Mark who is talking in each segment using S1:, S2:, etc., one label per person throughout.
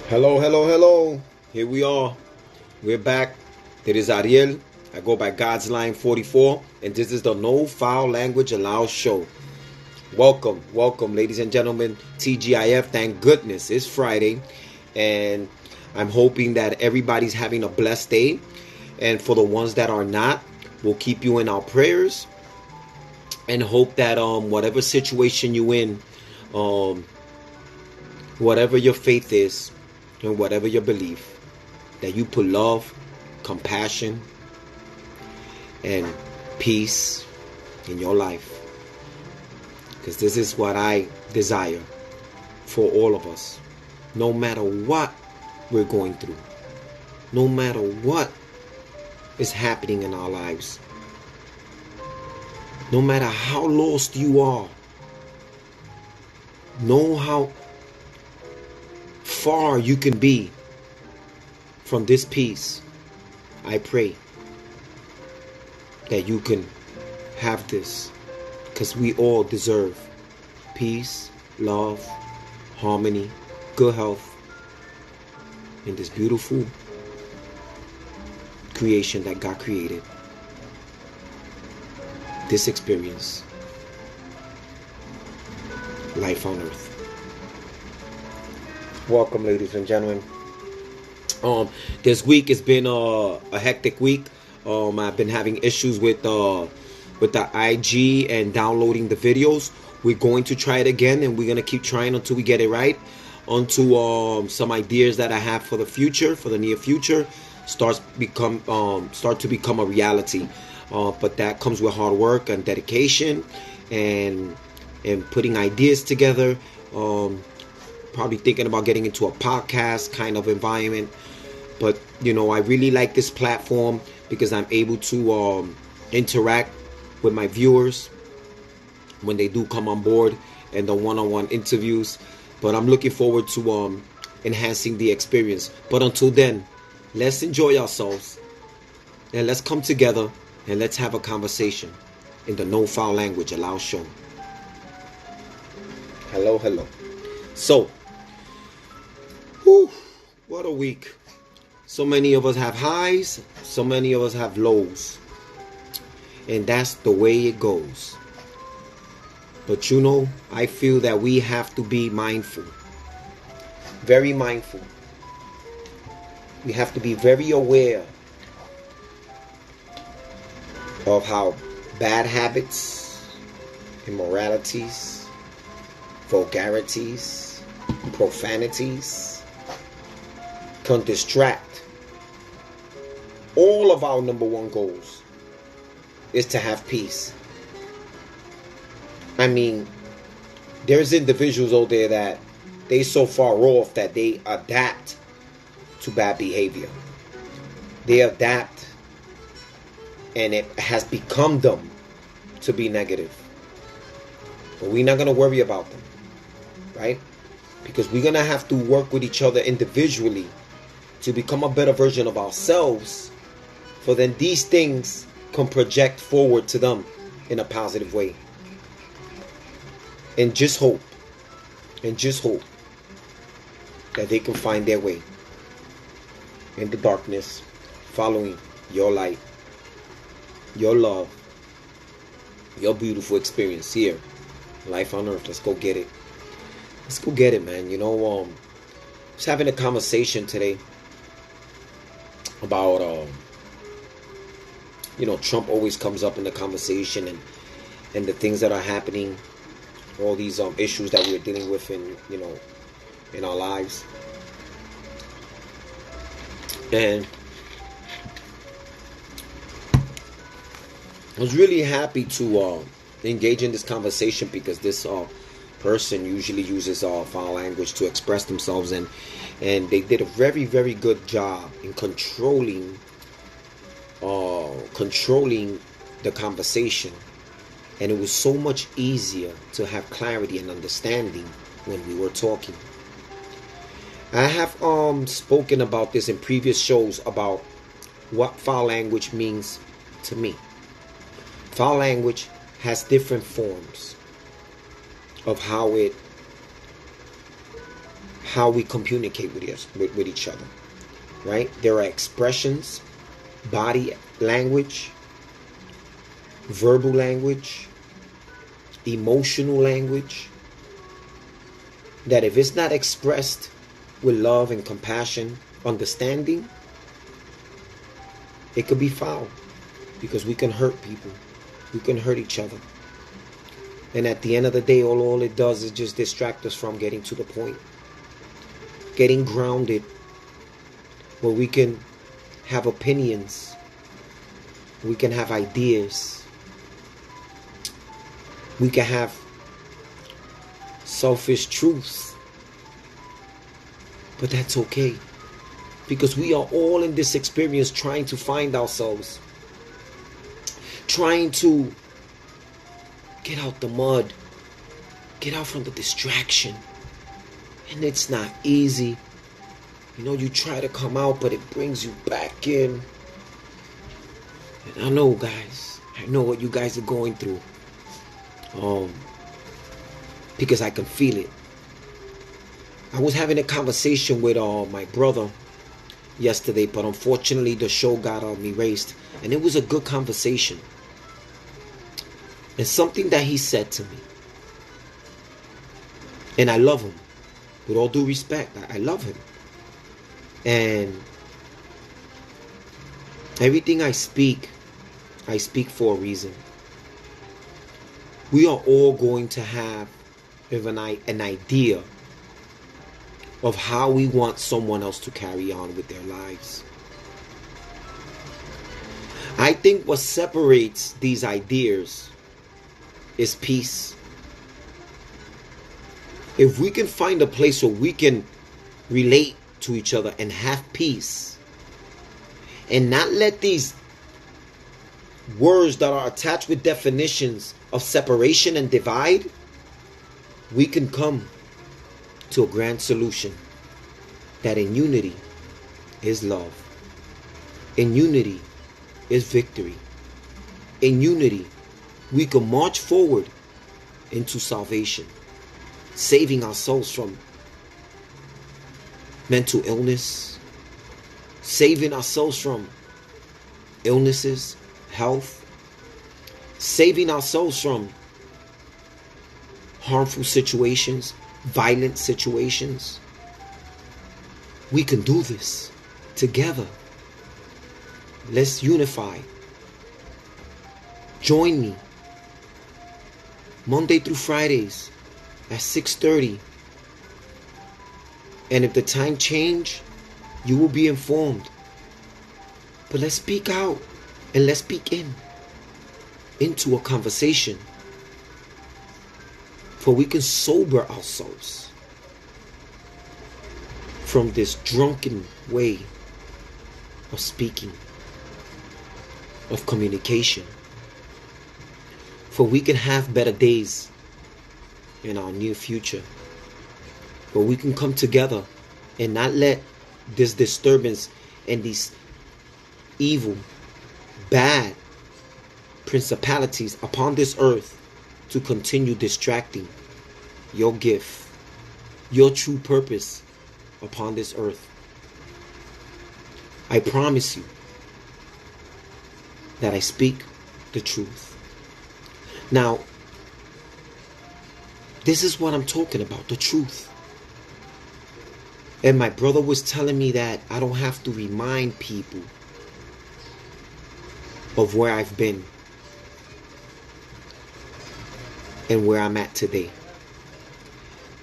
S1: Hello, hello, hello. Here we are. We're back. It is Ariel. I go by God's Line 44, and this is the No Foul Language Allowed show. Welcome, welcome, ladies and gentlemen. TGIF, thank goodness it's Friday, and I'm hoping that everybody's having a blessed day. And for the ones that are not, we'll keep you in our prayers and hope that whatever situation you in, um whatever your faith is, and whatever your belief, that you put love, compassion, and peace in your life. Because this is what I desire for all of us. No matter what we're going through, no matter what is happening in our lives, no matter how lost you are, know how far you can be from this peace. I pray that you can have this, because we all deserve peace, love, harmony, good health in this beautiful creation that God created. This experience, life on earth. Welcome, ladies and gentlemen. This week has been a hectic week. I've been having issues with the IG and downloading the videos. We're going to try it again, and we're gonna keep trying until we get it right. Onto some ideas that I have for the future, for the near future, start to become a reality. But that comes with hard work and dedication, and putting ideas together. Probably thinking about getting into a podcast kind of environment. But I really like this platform because I'm able to interact with my viewers when they do come on board, and the one-on-one interviews. But I'm looking forward to enhancing the experience. But until then, let's enjoy ourselves, and let's come together, and let's have a conversation in the No Foul Language Allowed show. Hello, hello. So, what a week. So many of us have highs, so many of us have lows. And that's the way it goes. But I feel that we have to be mindful. Very mindful. We have to be very aware of how bad habits, immoralities, vulgarities, profanities can distract. All of our number one goals is to have peace. I mean, there's individuals out there that they so far off that they adapt to bad behavior. They adapt, and it has become them to be negative. But we're not going to worry about them, right? Because we're going to have to work with each other individually to become a better version of ourselves, for then these things can project forward to them in a positive way. And just hope that they can find their way in the darkness, following your light, your love, your beautiful experience here, life on earth. Let's go get it. Let's go get it, man. I was having a conversation today about Trump always comes up in the conversation, and the things that are happening, all these issues that we're dealing with in our lives. And I was really happy to engage in this conversation, because this person usually uses foul language to express themselves, and they did a very, very good job in controlling the conversation. And it was so much easier to have clarity and understanding when we were talking. I have spoken about this in previous shows about what foul language means to me. Foul language has different forms of how how we communicate with each other, right? There are expressions, body language, verbal language, emotional language, that if it's not expressed with love and compassion, understanding, it could be foul, because we can hurt people. We can hurt each other. And at the end of the day, all it does is just distract us from getting to the point. Getting grounded, where we can have opinions. We can have ideas. We can have selfish truths. But that's okay, because we are all in this experience trying to find ourselves. Trying to get out the mud, get out from the distraction. And it's not easy. You try to come out, but it brings you back in. And I know, guys, I know what you guys are going through. Because I can feel it. I was having a conversation with my brother yesterday, but unfortunately the show got erased. And it was a good conversation. And something that he said to me, and I love him, with all due respect, I love him. And everything I speak for a reason. We are all going to have an idea of how we want someone else to carry on with their lives. I think what separates these ideas is peace. If we can find a place where we can relate to each other and have peace, and not let these words that are attached with definitions of separation and divide, we can come to a grand solution that in unity is love. In unity is victory. In unity, we can march forward into salvation, saving our souls from mental illness, saving our souls from illnesses, health, saving our souls from harmful situations, violent situations. We can do this together. Let's unify. Join me Monday through Fridays at 6:30. And if the time change, you will be informed. But let's speak out and let's speak into a conversation, for we can sober ourselves from this drunken way of speaking, of communication. For we can have better days in our near future. But we can come together and not let this disturbance and these evil, bad principalities upon this earth to continue distracting your gift, your true purpose upon this earth. I promise you that I speak the truth. Now, this is what I'm talking about, the truth. And my brother was telling me that I don't have to remind people of where I've been and where I'm at today.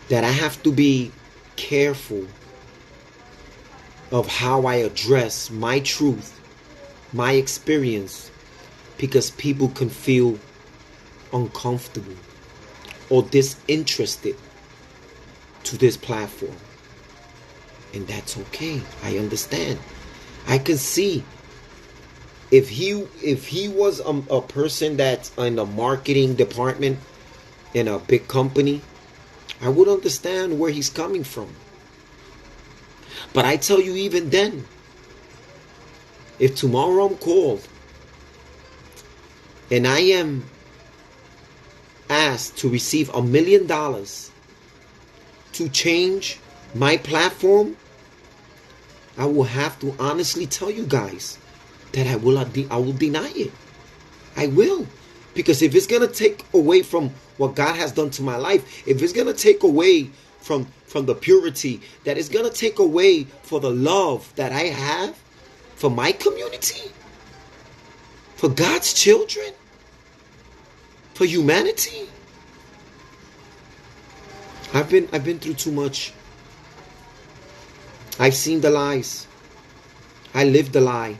S1: That I have to be careful of how I address my truth, my experience, because people can feel uncomfortable or disinterested to this platform. And that's okay. I understand. I can see if he was a person that's in the marketing department in a big company, I would understand where he's coming from. But I tell you, even then, if tomorrow I'm called and I am asked to receive $1 million to change My platform, I will have to honestly tell you guys that I will deny it. I will. Because if it's going to take away from what God has done to my life, if it's going to take away from the purity, that is going to take away for the love that I have for my community, for God's children, for humanity. I've been through too much. I've seen the lies. I lived the lie.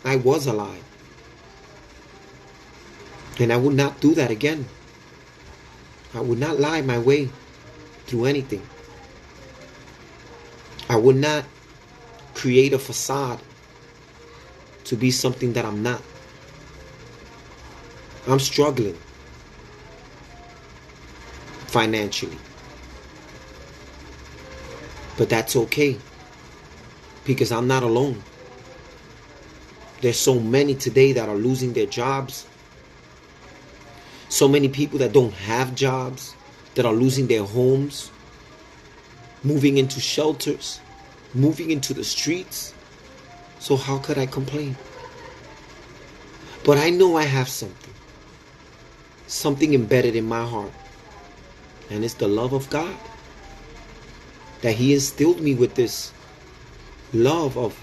S1: I was a lie. And I would not do that again. I would not lie my way through anything. I would not create a facade to be something that I'm not. I'm struggling financially. But that's okay, because I'm not alone. There's so many today that are losing their jobs. So many people that don't have jobs, that are losing their homes, moving into shelters, moving into the streets. So how could I complain? But I know I have something embedded in my heart, and it's the love of God. That He instilled me with this love of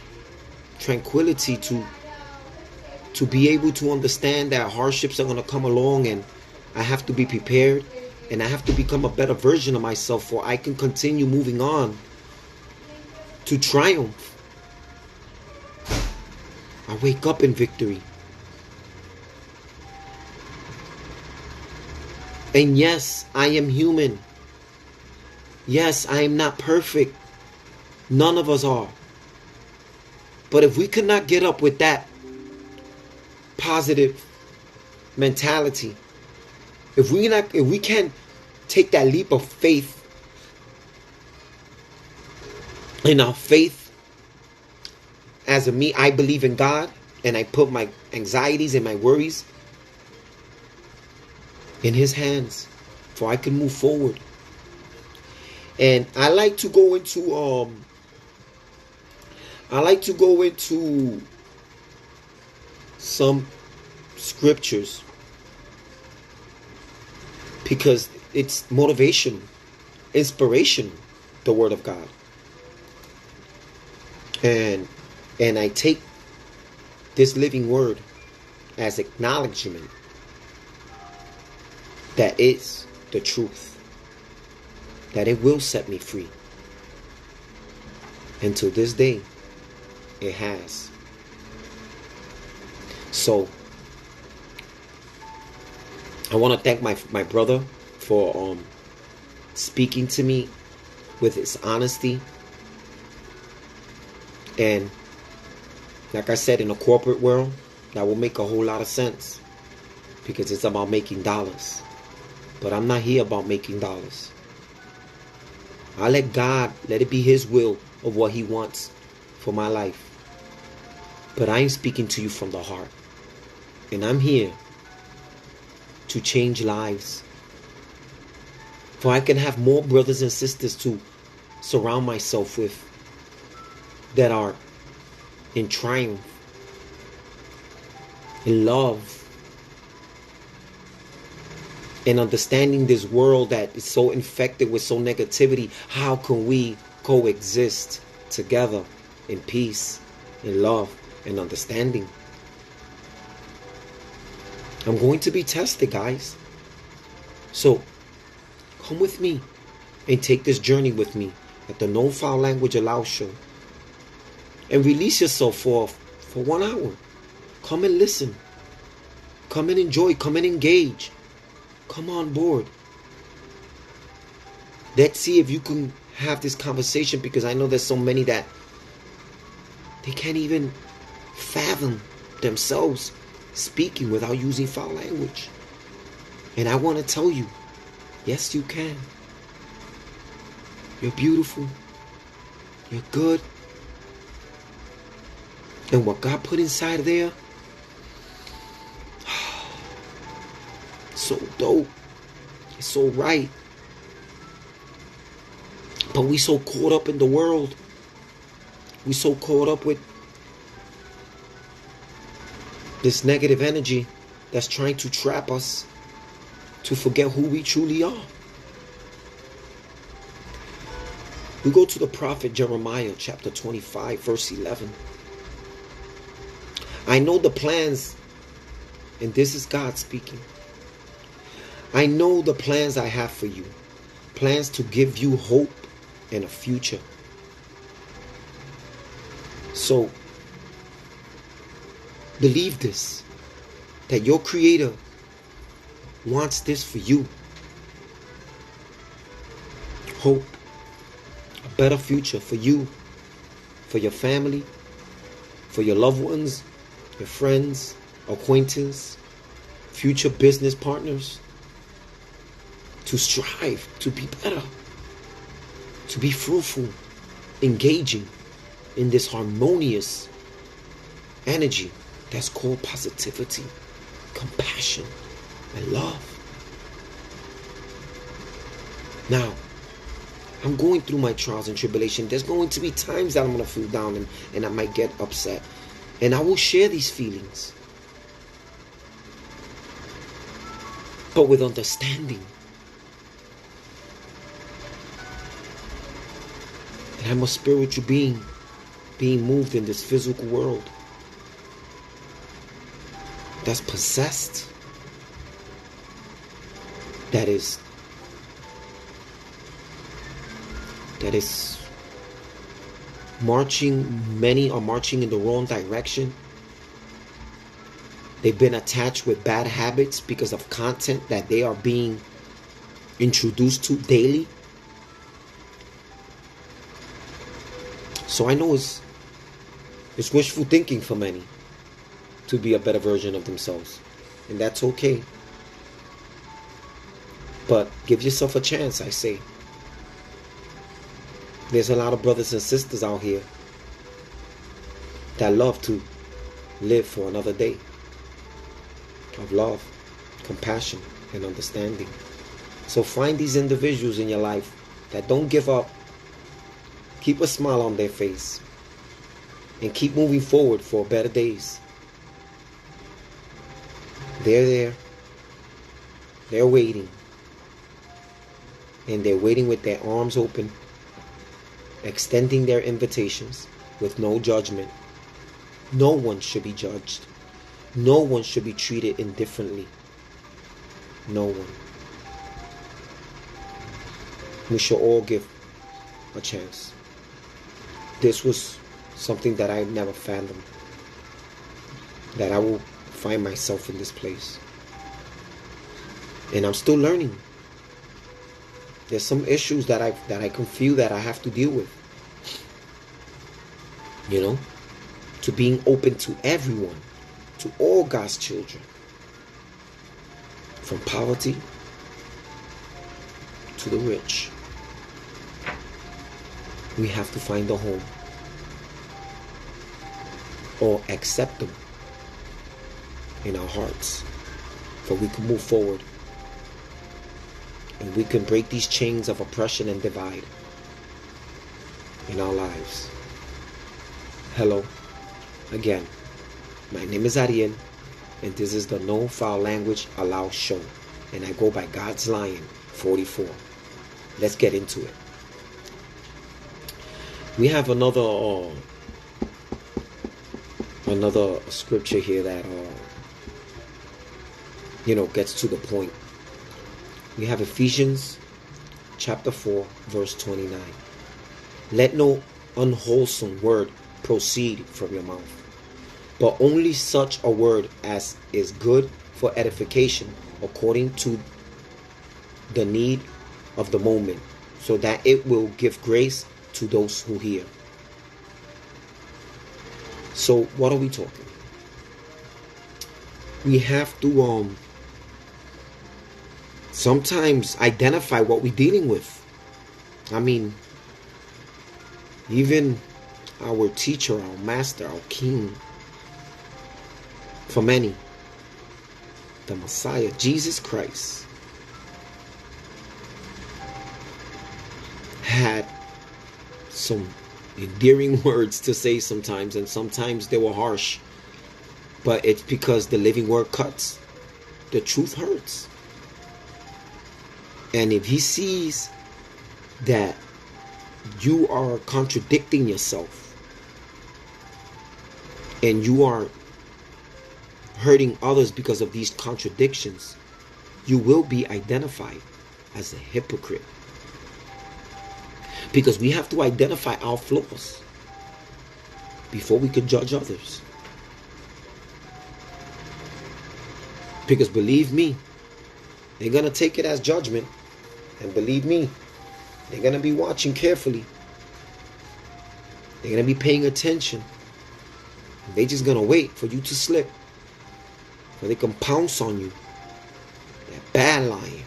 S1: tranquility to be able to understand that hardships are going to come along, and I have to be prepared, and I have to become a better version of myself so I can continue moving on to triumph. I wake up in victory. And yes, I am human. Yes, I am not perfect. None of us are. But if we could not get up with that positive mentality, if we can't take that leap of faith, in our faith as a me, I believe in God, and I put my anxieties and my worries in His hands so I can move forward. And I like to go into some scriptures because it's motivation, inspiration, the Word of God. And I take this living word as acknowledgement that is the truth, that it will set me free. And to this day, it has. So I want to thank my brother for speaking to me with his honesty. And like I said, in the corporate world, that will make a whole lot of sense because it's about making dollars. But I'm not here about making dollars. I let God, let it be His will of what He wants for my life. But I am speaking to you from the heart. And I'm here to change lives. For I can have more brothers and sisters to surround myself with that are in triumph, in love, and understanding this world that is so infected with so negativity. How can we coexist together in peace, in love, and understanding? I'm going to be tested, guys. So come with me and take this journey with me at the No Foul Language Allowed show. And release yourself for 1 hour. Come and listen. Come and enjoy. Come and engage. Come on board. Let's see if you can have this conversation, because I know there's so many that they can't even fathom themselves speaking without using foul language. And I want to tell you, yes, you can. You're beautiful. You're good. And what God put inside there, so dope. It's so right. But we so caught up in the world. We so caught up with this negative energy that's trying to trap us to forget who we truly are. We go to the prophet Jeremiah chapter 25 verse 11. I know the plans, and this is God speaking. I know the plans I have for you. Plans to give you hope and a future. So, believe this, that your Creator wants this for you. Hope, a better future for you, for your family, for your loved ones, your friends, acquaintances, future business partners, to strive to be better, to be fruitful, engaging in this harmonious energy that's called positivity, compassion, and love. Now, I'm going through my trials and tribulation. There's going to be times that I'm going to feel down and I might get upset. And I will share these feelings, but with understanding that I'm a spiritual being moved in this physical world that's possessed, that is marching. Many are marching in the wrong direction. They've been attached with bad habits because of content that they are being introduced to daily. So I know it's wishful thinking for many to be a better version of themselves, and that's okay. But give yourself a chance, I say. There's a lot of brothers and sisters out here that love to live for another day of love, compassion, and understanding. So find these individuals in your life that don't give up. Keep a smile on their face and keep moving forward for better days. They're there. They're waiting. And they're waiting with their arms open, extending their invitations with no judgment. No one should be judged. No one should be treated indifferently. No one. We should all give a chance. This was something that I never fathomed, that I will find myself in this place. And I'm still learning. There's some issues that I can feel that I have to deal with. You know, to being open to everyone, to all God's children, from poverty to the rich. We have to find a home or accept them in our hearts, so we can move forward and we can break these chains of oppression and divide in our lives. Hello again, my name is Ariel, and this is the No Foul Language Allowed show, and I go by God's Lion 44. Let's get into it. We have another scripture here that gets to the point. We have Ephesians chapter 4 verse 29. Let no unwholesome word proceed from your mouth, but only such a word as is good for edification according to the need of the moment, so that it will give grace to those who hear. So what are we talking? We have to sometimes identify what we're dealing with. I mean, even our teacher, our master, our king, for many, the Messiah, Jesus Christ, had some endearing words to say sometimes, and sometimes they were harsh. But it's because the living word cuts. The truth hurts. And if he sees that you are contradicting yourself and you are hurting others because of these contradictions, you will be identified as a hypocrite. Because we have to identify our flaws before we can judge others. Because believe me, they're going to take it as judgment. And believe me, they're going to be watching carefully. They're going to be paying attention. They're just going to wait for you to slip. Or they can pounce on you. That bad lion.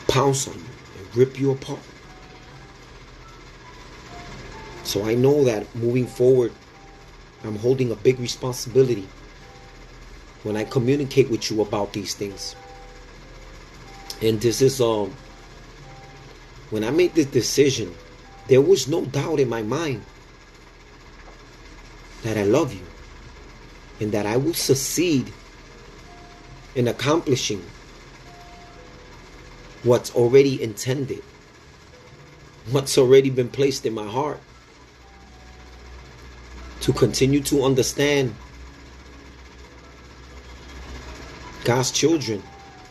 S1: Pounce on you and rip you apart. So I know that moving forward, I'm holding a big responsibility when I communicate with you about these things. And this is when I made this decision, there was no doubt in my mind that I love you and that I will succeed in accomplishing what's already intended, what's already been placed in my heart, to continue to understand God's children,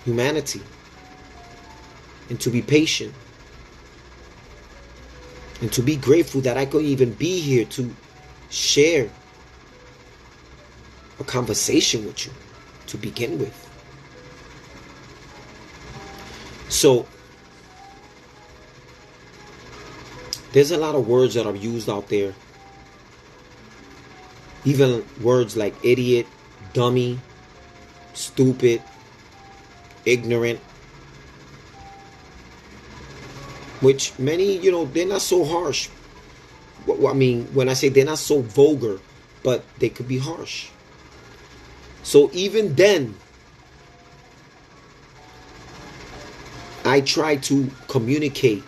S1: humanity, and to be patient, and to be grateful that I could even be here to share a conversation with you to begin with. So there's a lot of words that are used out there. Even words like idiot, dummy, stupid, ignorant. Which many, they're not so harsh. I mean, when I say they're not so vulgar, but they could be harsh. So even then, I try to communicate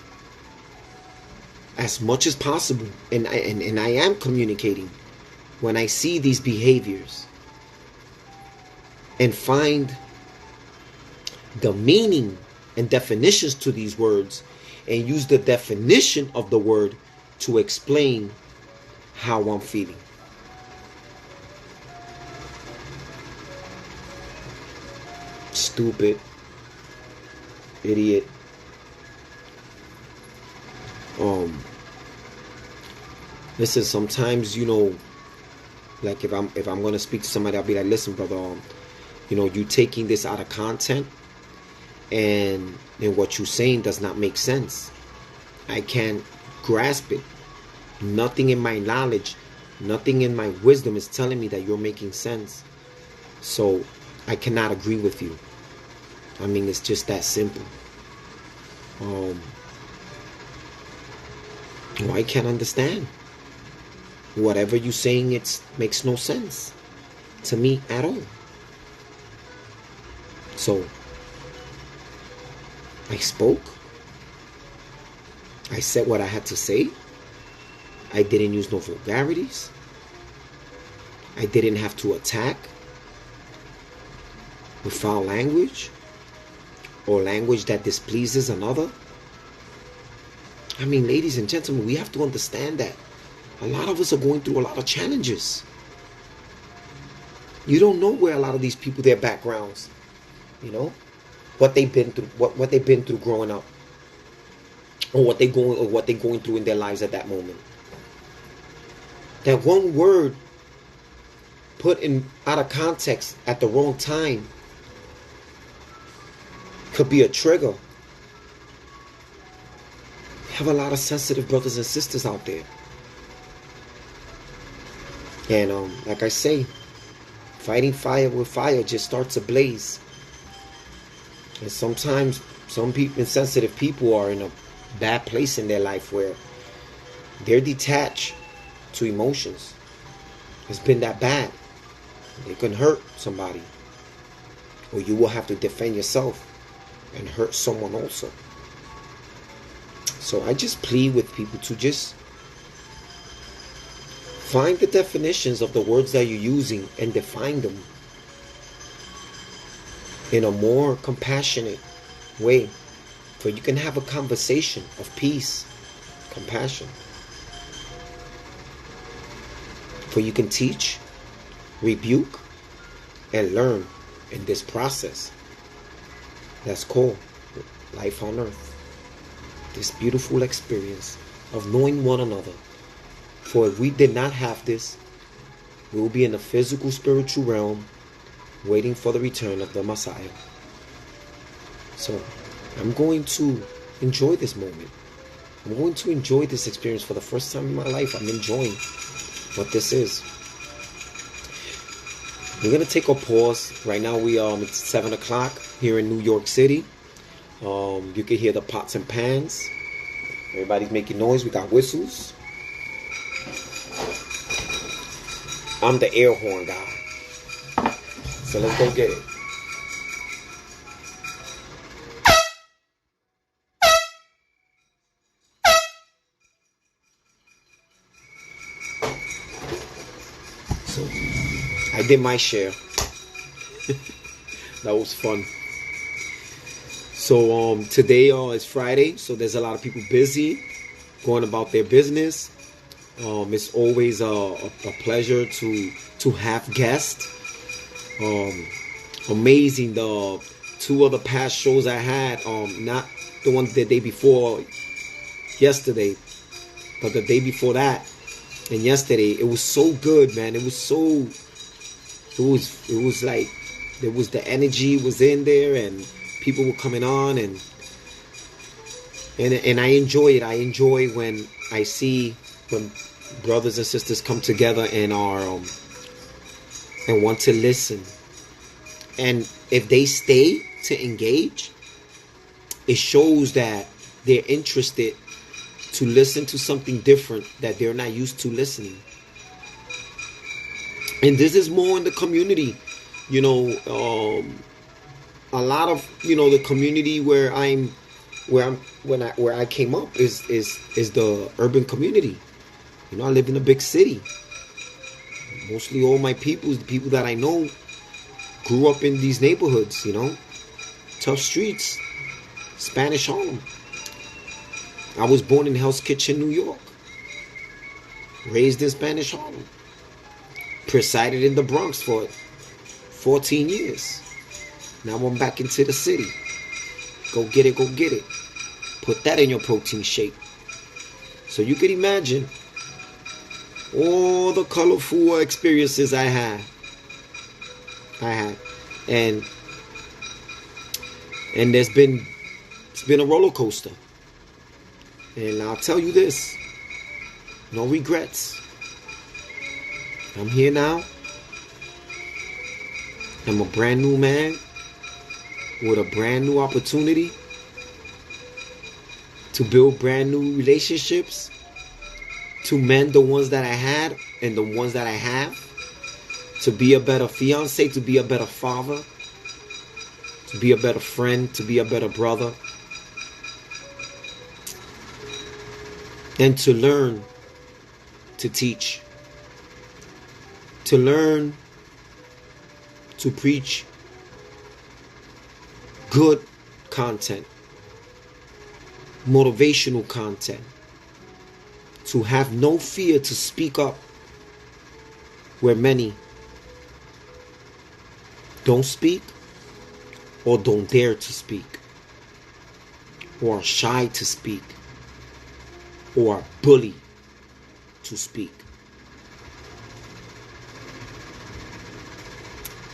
S1: as much as possible. And I am communicating when I see these behaviors and find the meaning and definitions to these words and use the definition of the word to explain how I'm feeling. Stupid, idiot. Listen, sometimes, like if I'm going to speak to somebody, I'll be like, listen, brother, you taking this out of content, and what you're saying does not make sense. I can't grasp it. Nothing in my knowledge, nothing in my wisdom is telling me that you're making sense. So I cannot agree with you. I mean, it's just that simple. I can't understand. Whatever you're saying, it makes no sense to me at all. So I spoke. I said what I had to say. I didn't use no vulgarities. I didn't have to attack with foul language or language that displeases another. I mean, ladies and gentlemen, we have to understand that a lot of us are going through a lot of challenges. You don't know where a lot of these people, their backgrounds, what they've been through, what they've been through growing up, or what they're going through in their lives at that moment. That one word put out of context at the wrong time could be a trigger. We have a lot of sensitive brothers and sisters out there. And like I say, fighting fire with fire just starts a blaze. And sometimes some people, insensitive people, are in a bad place in their life where they're detached to emotions. It's been that bad. They can hurt somebody, or you will have to defend yourself and hurt someone also. So I just plead with people to just find the definitions of the words that you're using and define them in a more compassionate way, so you can have a conversation of peace, compassion, so you can teach, rebuke, and learn in this process. That's called life on earth. This beautiful experience of knowing one another. For if we did not have this, we will be in the physical, spiritual realm, waiting for the return of the Messiah. So I'm going to enjoy this moment. I'm going to enjoy this experience for the first time in my life. I'm enjoying what this is. We're going to take a pause. Right now it's 7 o'clock here in New York City. You can hear the pots and pans. Everybody's making noise. We got whistles. I'm the air horn guy. So let's go get it. So I did my share. That was fun. So today is Friday, so there's a lot of people busy going about their business. It's always a pleasure to have guests. Amazing, the two other past shows I had, not the one the day before yesterday, but the day before that and yesterday, it was so good, man. It was like there was the energy was in there, and people were coming on, and I enjoy it. I enjoy when I see when brothers and sisters come together and are and want to listen. And if they stay to engage, it shows that they're interested to listen to something different that they're not used to listening. And this is more in the community, a lot of the community where I came up is the urban community. I live in a big city. Mostly all my people, the people that I know, grew up in these neighborhoods, tough streets, Spanish Harlem. I was born in Hell's Kitchen, New York. Raised in Spanish Harlem. Presided in the Bronx for 14 years. Now I'm back into the city. Go get it, go get it. Put that in your protein shake. So you can imagine all the colorful experiences I had. And it's been a roller coaster. And I'll tell you this, no regrets. I'm here now. I'm a brand new man with a brand new opportunity to build brand new relationships, to mend the ones that I had and the ones that I have, to be a better fiance, to be a better father, to be a better friend, to be a better brother, and to learn to teach, to learn to preach good content, motivational content, to have no fear to speak up where many don't speak or don't dare to speak or are shy to speak or are bullied to speak.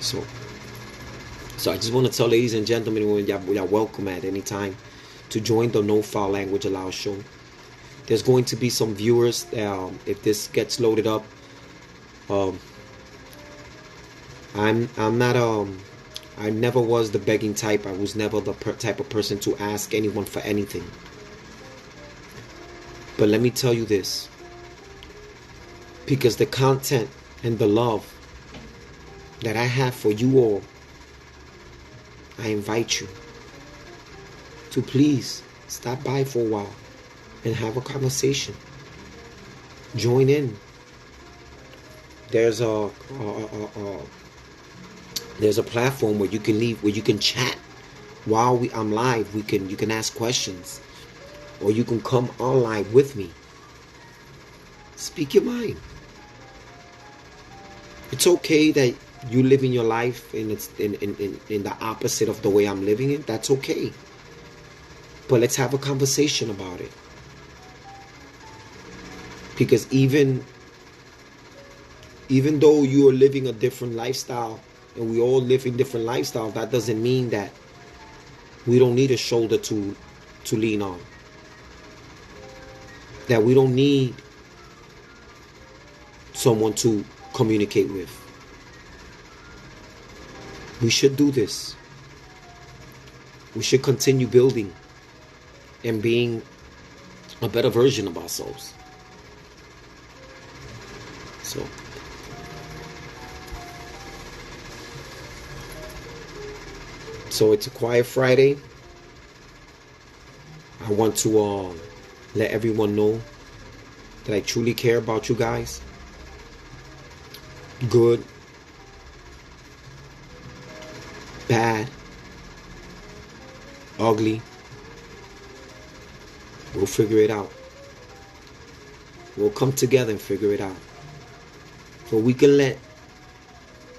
S1: So I just want to tell ladies and gentlemen, y'all welcome at any time to join the No Foul Language Allowed show. There's going to be some viewers if this gets loaded up. I'm not I never was the begging type. I was never the type of person to ask anyone for anything. But let me tell you this, because the content and the love that I have for you all, I invite you to please stop by for a while and have a conversation. Join in. There's a platform where you can leave, where you can chat while I'm live. You can ask questions, or you can come online with me. Speak your mind. It's okay that you live in your life and it's in the opposite of the way I'm living it. That's okay. But let's have a conversation about it. Because even though you are living a different lifestyle and we all live in different lifestyles, that doesn't mean that we don't need a shoulder to lean on. That we don't need someone to communicate with. We should do this. We should continue building and being a better version of ourselves. So it's a quiet Friday. I want to let everyone know that I truly care about you guys. Good, bad, ugly. We'll figure it out. We'll come together and figure it out. So we can let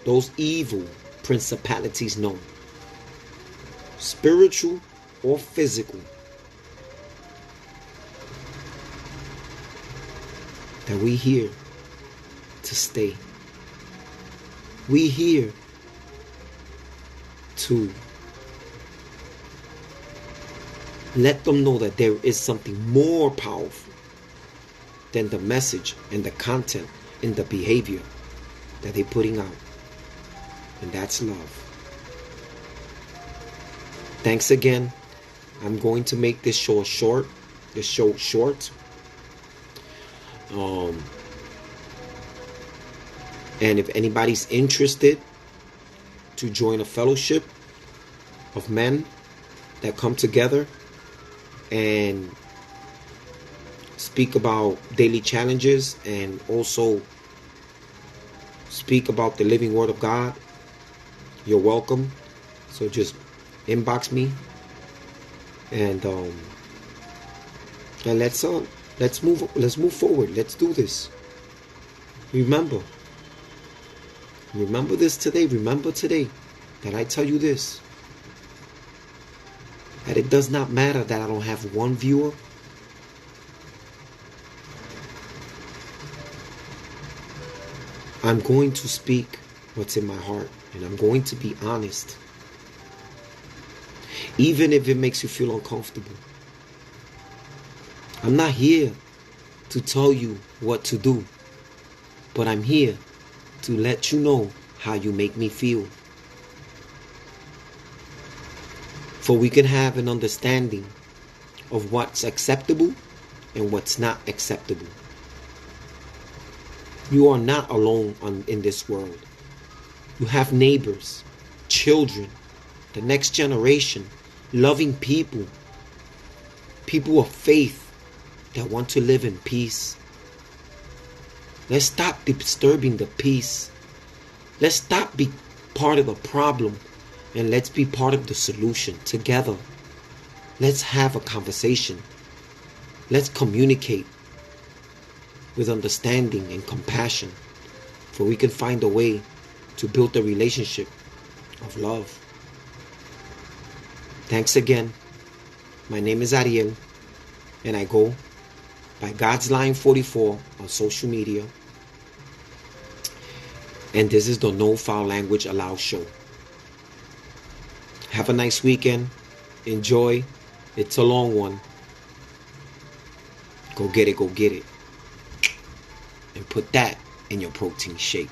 S1: those evil principalities know, spiritual or physical, that we here to stay. We here to let them know that there is something more powerful than the message and the content and the behavior that they're putting out. And that's love. Thanks again. I'm going to make this show short. And if anybody's interested to join a fellowship of men that come together and speak about daily challenges and also speak about the living word of God, you're welcome. So just inbox me and let's move forward. Let's do this. Remember this today. Remember today that I tell you this, that it does not matter that I don't have one viewer. I'm going to speak what's in my heart, and I'm going to be honest, even if it makes you feel uncomfortable. I'm not here to tell you what to do, but I'm here to let you know how you make me feel. For we can have an understanding of what's acceptable and what's not acceptable. You are not alone in this world. You have neighbors, children, the next generation, loving people, people of faith that want to live in peace. Let's stop disturbing the peace. Let's stop being part of the problem and let's be part of the solution together. Let's have a conversation. Let's communicate with understanding and compassion, for we can find a way to build a relationship of love. Thanks again. My name is Ariel, and I go by God's Line 44 on social media. And this is the No Foul Language Allowed show. Have a nice weekend. Enjoy. It's a long one. Go get it. And put that in your protein shake.